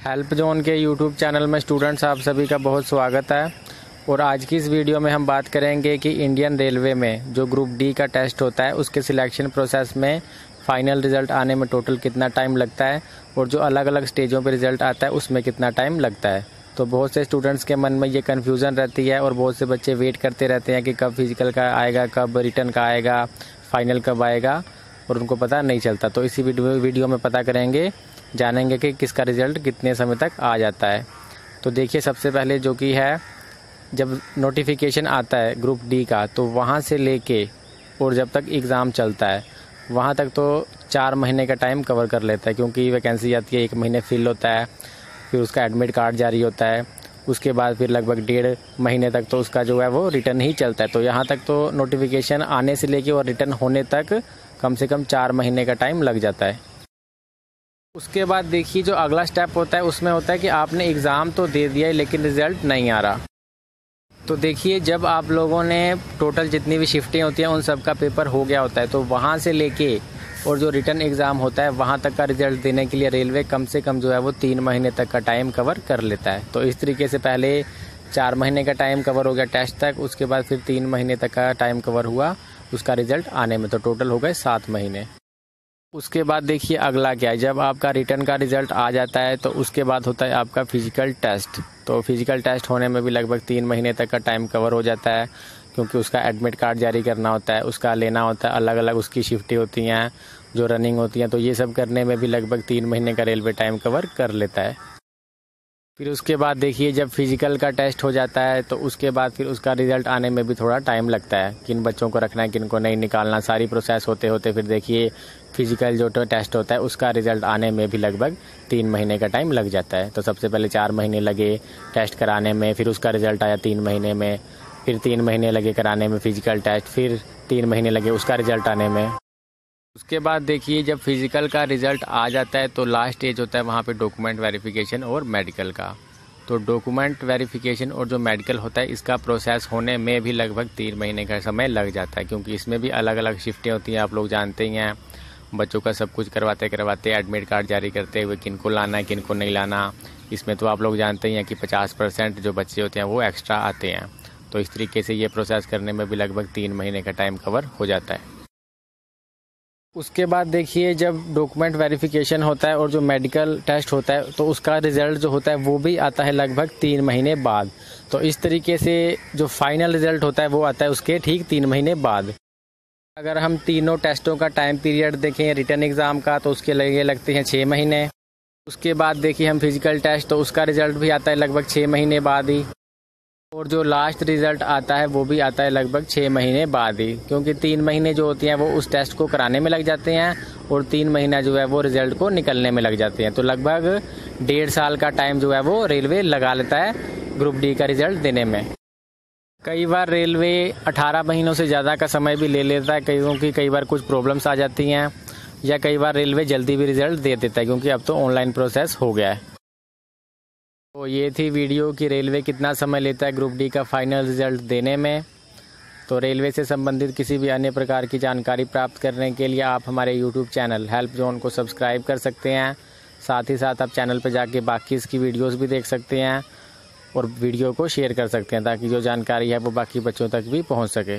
Help zone के YouTube channel में students आप सभी का बहुत स्वागत है। और आज की इस वीडियो में हम बात करेंगे कि इंडियन रेलवे में जो ग्रुप डी का टेस्ट होता है उसके सिलेक्शन प्रोसेस में फ़ाइनल रिज़ल्ट आने में टोटल कितना टाइम लगता है और जो अलग अलग स्टेजों पे रिज़ल्ट आता है उसमें कितना टाइम लगता है। तो बहुत से स्टूडेंट्स के मन में ये कन्फ्यूज़न रहती है और बहुत से बच्चे वेट करते रहते हैं कि कब फिजिकल का आएगा, कब रिटर्न का आएगा, फाइनल कब आएगा, और उनको पता नहीं चलता। तो इसी वीडियो में पता करेंगे, जानेंगे कि किसका रिज़ल्ट कितने समय तक आ जाता है। तो देखिए, सबसे पहले जो कि है, जब नोटिफिकेशन आता है ग्रुप डी का तो वहाँ से लेके और जब तक एग्ज़ाम चलता है वहाँ तक तो 4 महीने का टाइम कवर कर लेता है, क्योंकि वैकेंसी आती है, 1 महीने फिल होता है, फिर उसका एडमिट कार्ड जारी होता है, उसके बाद फिर लगभग 1.5 महीने तक तो उसका जो है वो रिटर्न ही चलता है। तो यहाँ तक तो नोटिफिकेशन आने से लेके और रिटर्न होने तक कम से कम 4 महीने का टाइम लग जाता है। उसके बाद देखिए, जो अगला स्टेप होता है उसमें होता है कि आपने एग्ज़ाम तो दे दिया है लेकिन रिज़ल्ट नहीं आ रहा। तो देखिए, जब आप लोगों ने टोटल जितनी भी शिफ्टें होती हैं उन सब का पेपर हो गया होता है, तो वहाँ से लेके और जो रिटर्न एग्ज़ाम होता है वहाँ तक का रिज़ल्ट देने के लिए रेलवे कम से कम जो है वो 3 महीने तक का टाइम कवर कर लेता है। तो इस तरीके से पहले 4 महीने का टाइम कवर हो गया टेस्ट तक, उसके बाद फिर 3 महीने तक का टाइम कवर हुआ उसका रिज़ल्ट आने में, तो टोटल हो गए 7 महीने। उसके बाद देखिए अगला क्या है, जब आपका रिटर्न का रिज़ल्ट आ जाता है तो उसके बाद होता है आपका फिजिकल टेस्ट। तो फिजिकल टेस्ट होने में भी लगभग 3 महीने तक का टाइम कवर हो जाता है, क्योंकि उसका एडमिट कार्ड जारी करना होता है, उसका लेना होता है, अलग अलग उसकी शिफ्टें होती हैं जो रनिंग होती हैं, तो ये सब करने में भी लगभग 3 महीने का रेलवे टाइम कवर कर लेता है। फिर उसके बाद देखिए, जब फिजिकल का टेस्ट हो जाता है तो उसके बाद फिर उसका रिज़ल्ट आने में भी थोड़ा टाइम लगता है, किन बच्चों को रखना है किन को नहीं निकालना, सारी प्रोसेस होते होते फिर देखिए फिजिकल जो टेस्ट होता है उसका रिज़ल्ट आने में भी लगभग 3 महीने का टाइम लग जाता है। तो सबसे पहले 4 महीने लगे टेस्ट कराने में, फिर उसका रिज़ल्ट आया 3 महीने में, फिर 3 महीने लगे कराने में फिजिकल टेस्ट, फिर 3 महीने लगे उसका रिज़ल्ट आने में। उसके बाद देखिए, जब फिजिकल का रिज़ल्ट आ जाता है तो लास्ट स्टेज होता है वहाँ पे डॉक्यूमेंट वेरिफिकेशन और मेडिकल का। तो डॉक्यूमेंट वेरिफिकेशन और जो मेडिकल होता है इसका प्रोसेस होने में भी लगभग 3 महीने का समय लग जाता है, क्योंकि इसमें भी अलग अलग शिफ्टें होती हैं, आप लोग जानते ही हैं। बच्चों का सब कुछ करवाते करवाते एडमिट कार्ड जारी करते हुए किन को लाना है किन को नहीं लाना, इसमें तो आप लोग जानते ही हैं कि 50% जो बच्चे होते हैं वो एक्स्ट्रा आते हैं। तो इस तरीके से ये प्रोसेस करने में भी लगभग 3 महीने का टाइम कवर हो जाता है। उसके बाद देखिए, जब डॉक्यूमेंट वेरिफिकेशन होता है और जो मेडिकल टेस्ट होता है तो उसका रिज़ल्ट जो होता है वो भी आता है लगभग 3 महीने बाद। तो इस तरीके से जो फाइनल रिज़ल्ट होता है वो आता है उसके ठीक 3 महीने बाद। अगर हम तीनों टेस्टों का टाइम पीरियड देखें रिटर्न एग्ज़ाम का तो उसके लिए लगते हैं 6 महीने। उसके बाद देखिए हम फिजिकल टेस्ट, तो उसका रिज़ल्ट भी आता है लगभग 6 महीने बाद ही, और जो लास्ट रिज़ल्ट आता है वो भी आता है लगभग 6 महीने बाद ही, क्योंकि 3 महीने जो होती हैं वो उस टेस्ट को कराने में लग जाते हैं और 3 महीना जो है वो रिज़ल्ट को निकलने में लग जाते हैं। तो लगभग 1.5 साल का टाइम जो है वो रेलवे लगा लेता है ग्रुप डी का रिज़ल्ट देने में। कई बार रेलवे 18 महीनों से ज़्यादा का समय भी ले लेता है, क्योंकि कई बार कुछ प्रॉब्लम्स आ जाती हैं, या कई बार रेलवे जल्दी भी रिज़ल्ट दे देता है, क्योंकि अब तो ऑनलाइन प्रोसेस हो गया है। तो ये थी वीडियो कि रेलवे कितना समय लेता है ग्रुप डी का फाइनल रिज़ल्ट देने में। तो रेलवे से संबंधित किसी भी अन्य प्रकार की जानकारी प्राप्त करने के लिए आप हमारे यूट्यूब चैनल हेल्प जोन को सब्सक्राइब कर सकते हैं। साथ ही साथ आप चैनल पर जाके बाकी इसकी वीडियोस भी देख सकते हैं और वीडियो को शेयर कर सकते हैं, ताकि जो जानकारी है वो बाकी बच्चों तक भी पहुंच सके।